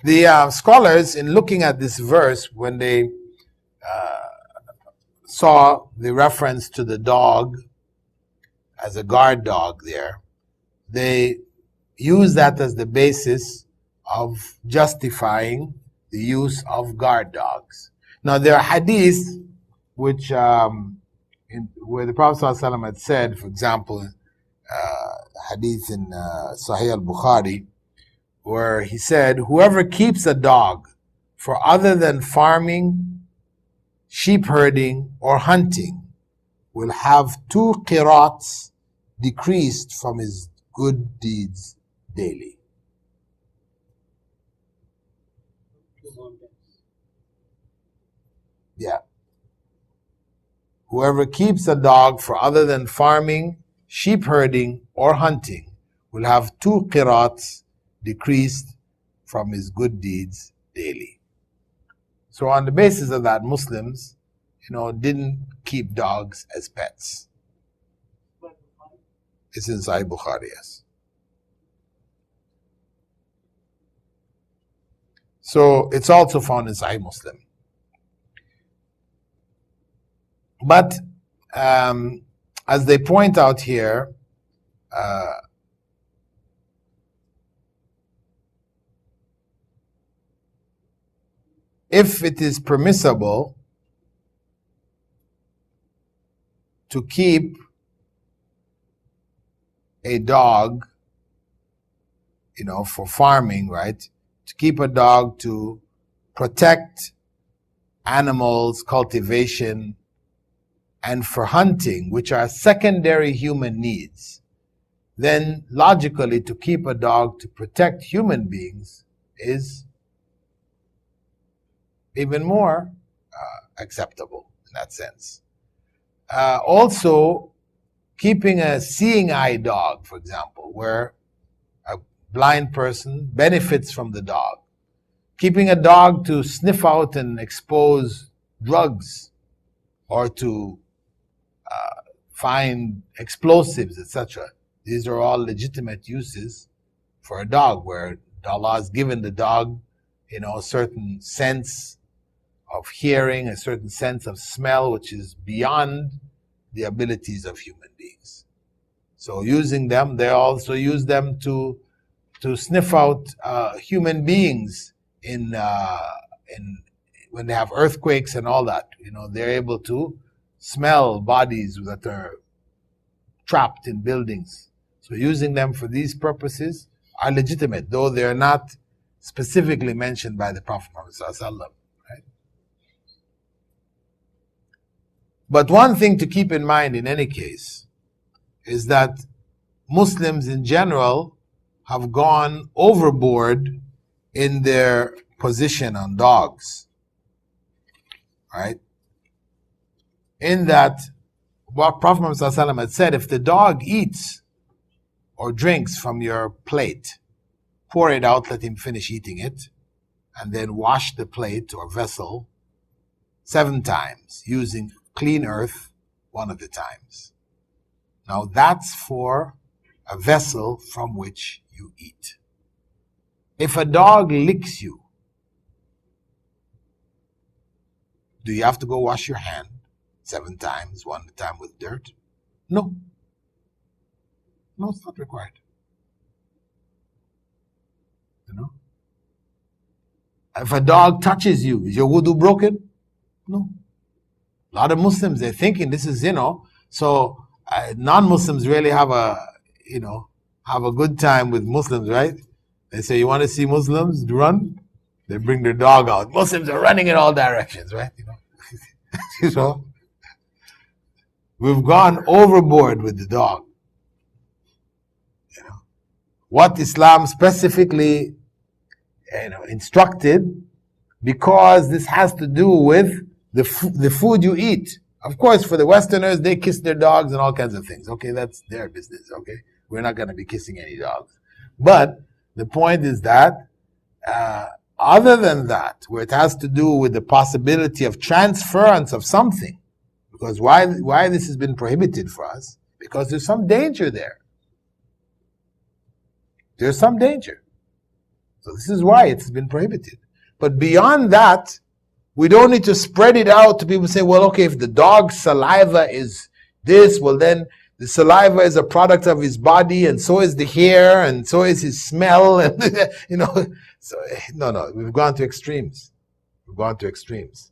The scholars, in looking at this verse, when they saw the reference to the dog as a guard dog there, they use that as the basis of justifying the use of guard dogs. Now, there are hadiths which, where the Prophet ﷺ had said, for example, hadith in Sahih al-Bukhari, where he said, whoever keeps a dog for other than farming, sheep herding, or hunting will have 2 qirats decreased from his good deeds daily. Yeah. Whoever keeps a dog for other than farming, sheep herding, or hunting will have 2 qirats decreased from his good deeds daily. So on the basis of that, Muslims, didn't keep dogs as pets. It's in Sahih Bukhari, yes. So it's also found in Sahih Muslim. But as they point out here, if it is permissible to keep a dog, for farming, right? To keep a dog to protect animals, cultivation, and for hunting, which are secondary human needs, then logically to keep a dog to protect human beings is even more acceptable in that sense. Also, keeping a seeing eye dog, for example, where a blind person benefits from the dog. Keeping a dog to sniff out and expose drugs, or to find explosives, etc. These are all legitimate uses for a dog, where Allah has given the dog, a certain sense of hearing, a certain sense of smell, which is beyond the abilities of human beings. So using them, they also use them to sniff out human beings in when they have earthquakes and all that. They're able to smell bodies that are trapped in buildings. So using them for these purposes are legitimate, though they're not specifically mentioned by the Prophet Muhammad. Right? But one thing to keep in mind in any case is that Muslims in general have gone overboard in their position on dogs. Right? In that, what Prophet Muhammad had said, if the dog eats or drinks from your plate, pour it out, let him finish eating it, and then wash the plate or vessel 7 times using clean earth one of the times. Now that's for a vessel from which you eat. If a dog licks you, do you have to go wash your hand 7 times, one time with dirt? No. No, it's not required. If a dog touches you, is your wudu broken? No. A lot of Muslims, they're thinking this is, so non-Muslims really have a good time with Muslims, right? They say, you want to see Muslims run? They bring their dog out. Muslims are running in all directions, right? We've gone overboard with the dog. What Islam specifically instructed, because this has to do with the food you eat. Of course, for the Westerners, they kiss their dogs and all kinds of things. Okay, that's their business. Okay, we're not going to be kissing any dogs. But the point is that other than that, where it has to do with the possibility of transference of something, because why this has been prohibited for us? Because there's some danger there. There's some danger. So this is why it's been prohibited. But beyond that, we don't need to spread it out to people say, well, okay, if the dog's saliva is this, well then the saliva is a product of his body, and so is the hair, and so is his smell, and So no, we've gone to extremes. We've gone to extremes.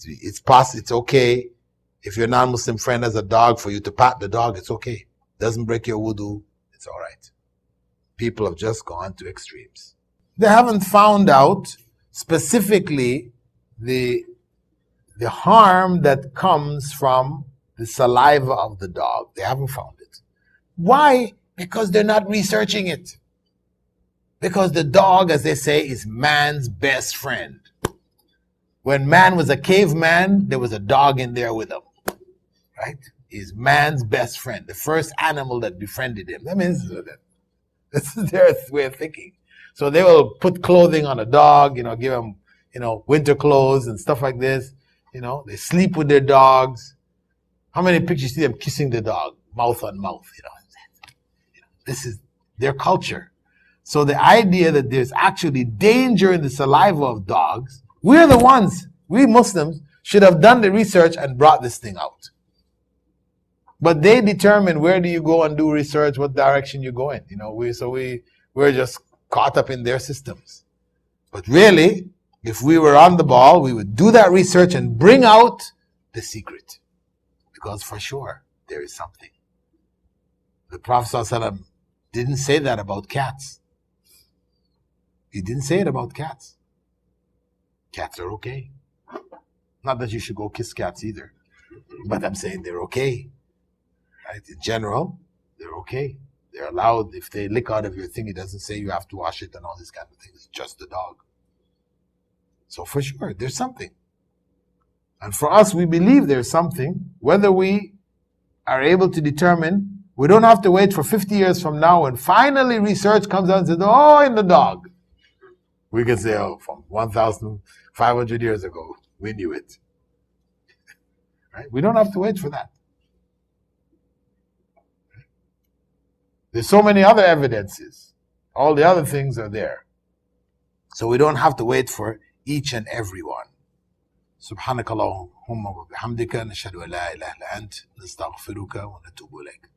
It's okay if your non-Muslim friend has a dog for you to pat the dog. It's okay. Doesn't break your wudu. It's all right. People have just gone to extremes. They haven't found out specifically the harm that comes from the saliva of the dog. They haven't found it. Why? Because they're not researching it. Because the dog, as they say, is man's best friend. When man was a caveman, there was a dog in there with him. Right? He's man's best friend. The first animal that befriended him. That means this is their way of thinking. So they will put clothing on a dog, give him, winter clothes and stuff like this. They sleep with their dogs. How many pictures you see them kissing the dog, mouth on mouth? This is their culture. So the idea that there's actually danger in the saliva of dogs, we're the ones, we Muslims, should have done the research and brought this thing out. But they determine where do you go and do research, what direction you go in. We're just caught up in their systems. But really, if we were on the ball, we would do that research and bring out the secret. Because for sure, there is something. The Prophet ﷺ didn't say that about cats. He didn't say it about cats. Cats are okay. Not that you should go kiss cats either. But I'm saying they're okay. Right? In general, they're okay. They're allowed. If they lick out of your thing, it doesn't say you have to wash it and all these kind of things. It's just the dog. So for sure, there's something. And for us, we believe there's something. Whether we are able to determine, we don't have to wait for 50 years from now when finally research comes out and says, oh, in the dog. We can say, oh, from 1,500 years ago, we knew it. Right? We don't have to wait for that. There's so many other evidences. All the other things are there. So we don't have to wait for each and every one. سبحانك اللهم وبحمدك نشهد أن لا إله إلا أنت نستغفرك ونتوب إليك.